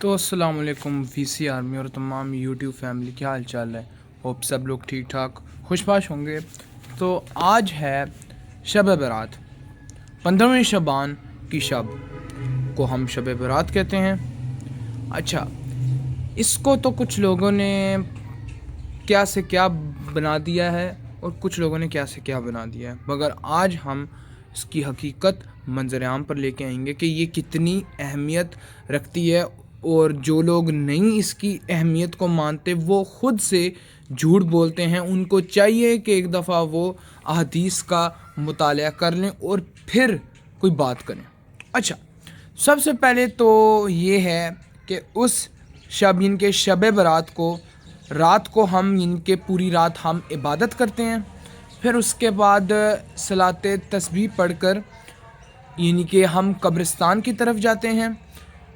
तो अस्सलाम वालेकुम वीसी आर्मी और तमाम यूट्यूब फैमिली, क्या हाल चाल है। होप सब लोग ठीक ठाक खुशबाश होंगे। तो आज है शब बरात, 15वीं शबान की शब को हम शब बरात कहते हैं। अच्छा, इसको तो कुछ लोगों ने क्या से क्या बना दिया है और कुछ लोगों ने क्या से क्या बना दिया है, मगर आज हम इसकी हकीकत मंजर आम पर लेके आएंगे कि ये कितनी अहमियत रखती है। और जो लोग नहीं इसकी अहमियत को मानते वो ख़ुद से झूठ बोलते हैं। उनको चाहिए कि एक दफ़ा वो अहदीस का मुताला कर लें और फिर कोई बात करें। अच्छा, सबसे पहले तो ये है कि उस शब इनके शब बरात को रात को हम इनके पूरी रात हम इबादत करते हैं। फिर उसके बाद सलात तस्बीह पढ़कर इनके हम कब्रिस्तान की तरफ जाते हैं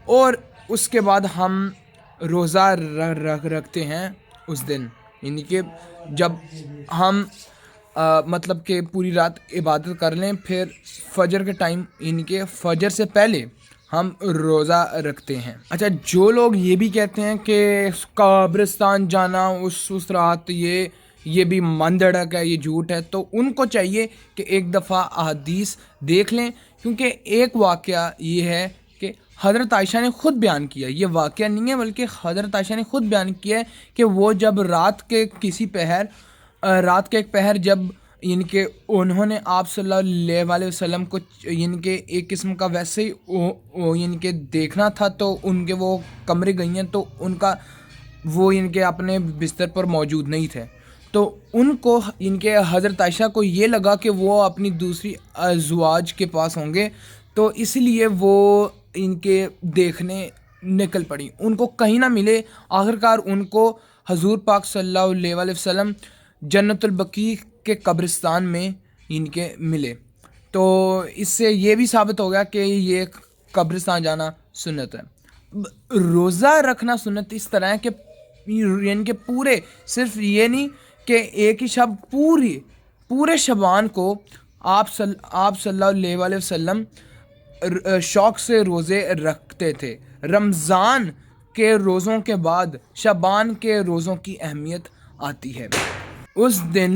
और उसके बाद हम रोज़ा रखते हैं उस दिन। यानी कि जब हम मतलब कि पूरी रात इबादत कर लें, फिर फजर के टाइम यानी कि फजर से पहले हम रोज़ा रखते हैं। अच्छा, जो लोग ये भी कहते हैं कि कब्रिस्तान जाना उस रात ये भी मंदड़क है, ये झूठ है, तो उनको चाहिए कि एक दफ़ा अहदीस देख लें। क्योंकि एक वाक़या ये है कि हज़रत आयशा ने ख़ुद बयान किया, ये वाक़या नहीं है बल्कि हज़रत आयशा ने ख़ुद बयान किया है कि वो जब रात के एक पहर जब इनके उन्होंने आप सल्लल्लाहु अलैहि वसल्लम को इनके एक किस्म का वैसे ही इनके देखना था, तो उनके वो कमरे गई हैं, तो उनका वो इनके अपने बिस्तर पर मौजूद नहीं थे। तो उनको इनके हज़रत आयशा को ये लगा कि वो अपनी दूसरी अज़वाज के पास होंगे, तो इसलिए वो इनके देखने निकल पड़ी। उनको कहीं ना मिले, आखिरकार उनको हजूर पाक सल्लल्लाहु अलैहि वसल्लम जन्नतुल बकी के कब्रिस्तान में इनके मिले। तो इससे ये भी साबित हो गया कि ये कब्रिस्तान जाना सुन्नत है। रोज़ा रखना सुन्नत इस तरह है कि इनके पूरे सिर्फ ये नहीं कि एक ही शब पूरे शबान को आप सल्लल्लाहु अलैहि वसल्लम शौक़ से रोज़े रखते थे। रमज़ान के रोज़ों के बाद शबान के रोज़ों की अहमियत आती है। उस दिन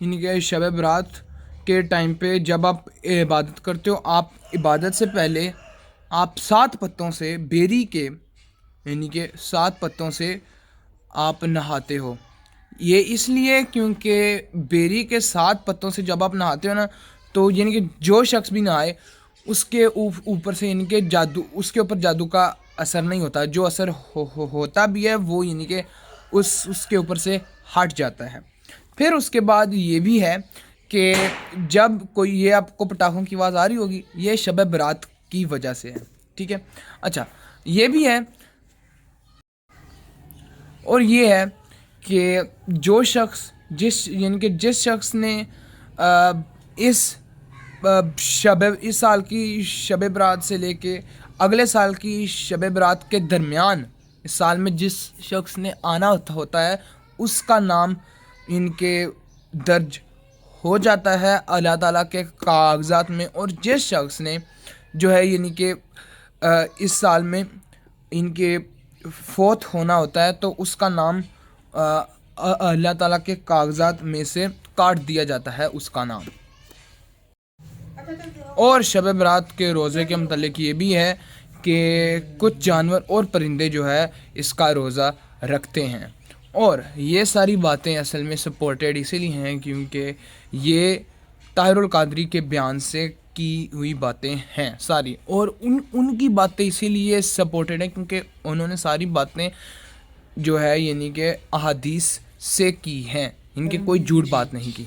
इनके शब बरात के टाइम पे जब आप इबादत करते हो, आप इबादत से पहले आप 7 पत्तों से बेरी के यानी कि 7 पत्तों से आप नहाते हो। ये इसलिए क्योंकि बेरी के 7 पत्तों से जब आप नहाते हो ना, तो यानी कि जो शख्स भी नहाए उसके ऊपर से यानी कि उसके ऊपर जादू का असर नहीं होता। जो असर होता भी है वो यानी कि उसके ऊपर से हट जाता है। फिर उसके बाद ये भी है कि जब कोई ये आपको पटाखों की आवाज़ आ रही होगी, ये शब बरात की वजह से है। ठीक है। अच्छा, ये भी है और ये है कि जो शख्स जिस शख्स ने इस साल की शब बरात से लेके अगले साल की शब बरात के दरमियान इस साल में जिस शख्स ने आना होता है, उसका नाम इनके दर्ज हो जाता है अल्लाह ताला के कागज़ात में। और जिस शख्स ने जो है यानी कि इस साल में इनके फौत होना होता है, तो उसका नाम अल्लाह ताला के कागज़ात में से काट दिया जाता है उसका नाम। और शब बरात के रोज़े के मतलब ये भी है कि कुछ जानवर और परिंदे जो है इसका रोज़ा रखते हैं। और ये सारी बातें असल में सपोर्टेड इसीलिए हैं क्योंकि ये ताहिरुल कादरी के बयान से की हुई बातें हैं सारी, और उनकी बातें इसीलिए सपोर्टेड हैं क्योंकि उन्होंने सारी बातें जो है यानी कि अहादीस से की हैं, इनकी कोई झूठ बात नहीं की।